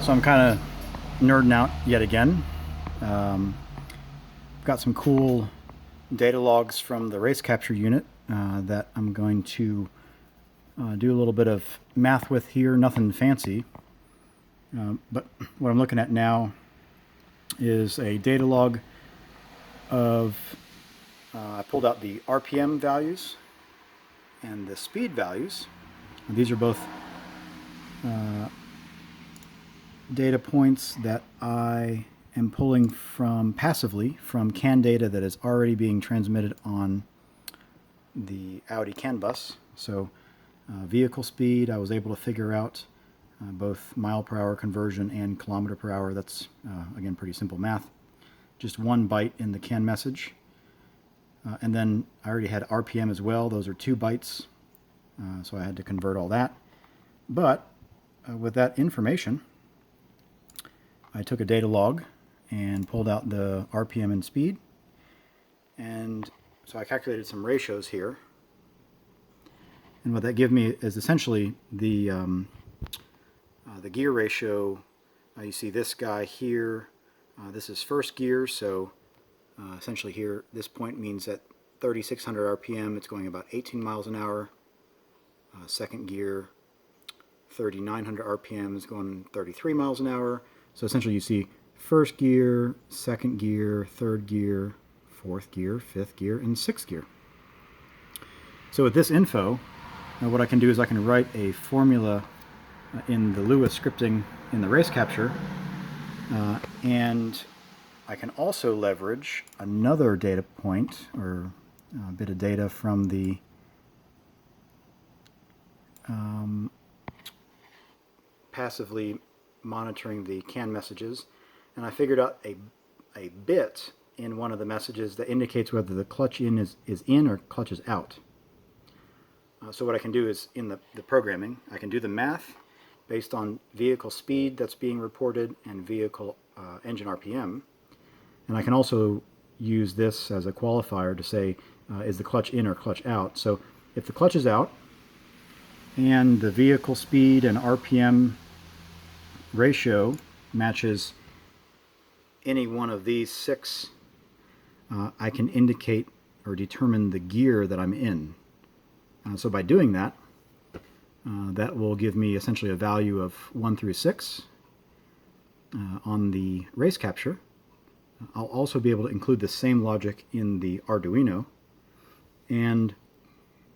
So I'm kind of nerding out yet again. Got some cool data logs from the RaceCapture unit that I'm going to do a little bit of math with here. Nothing fancy, but what I'm looking at now is a data log of I pulled out the RPM values and the speed values. These are both data points that I am pulling from passively from CAN data that is already being transmitted on the Audi CAN bus. So vehicle speed, I was able to figure out both mile per hour conversion and kilometer per hour. That's again pretty simple math. Just 1 byte in the CAN message. And then I already had RPM as well. Those are 2 bytes. So I had to convert all that. But with that information, I took a data log and pulled out the RPM and speed. And so I calculated some ratios here. And what that gave me is essentially the gear ratio. You see this guy here. This is first gear, so essentially here, this point means at 3,600 RPM, it's going about 18 miles an hour. Second gear, 3,900 RPM is going 33 miles an hour. So essentially you see first gear, second gear, third gear, fourth gear, fifth gear, and sixth gear. So with this info, what I can do is I can write a formula in the Lua scripting in the RaceCapture, and I can also leverage another data point or a bit of data from the passively monitoring the CAN messages, and I figured out a bit in one of the messages that indicates whether the clutch in is in or clutch is out. So what I can do is in the programming, I can do the math based on vehicle speed that's being reported and vehicle engine RPM, and I can also use this as a qualifier to say is the clutch in or clutch out. So if the clutch is out and the vehicle speed and RPM ratio matches any one of these 6, I can indicate or determine the gear that I'm in. So by doing that, that will give me essentially a value of 1 through 6 on the RaceCapture. I'll also be able to include the same logic in the Arduino. And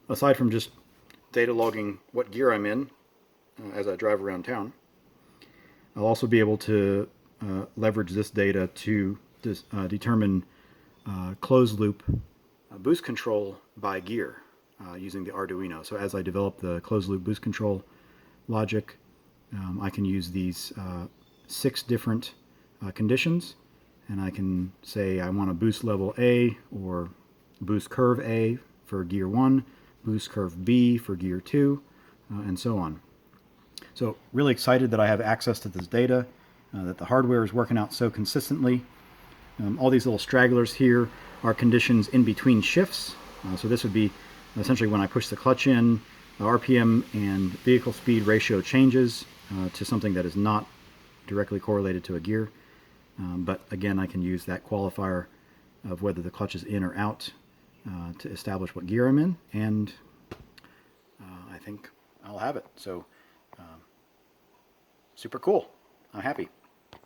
aside from just data logging what gear I'm in as I drive around town, I'll also be able to leverage this data to determine closed loop boost control by gear using the Arduino. So as I develop the closed loop boost control logic, I can use these 6 different conditions, and I can say I want a boost level A or boost curve A for gear 1, boost curve B for gear 2, and so on. So really excited that I have access to this data, that the hardware is working out so consistently. All these little stragglers here are conditions in between shifts. So this would be essentially when I push the clutch in, the RPM and vehicle speed ratio changes to something that is not directly correlated to a gear. But again, I can use that qualifier of whether the clutch is in or out to establish what gear I'm in, and I think I'll have it. So super cool. I'm happy.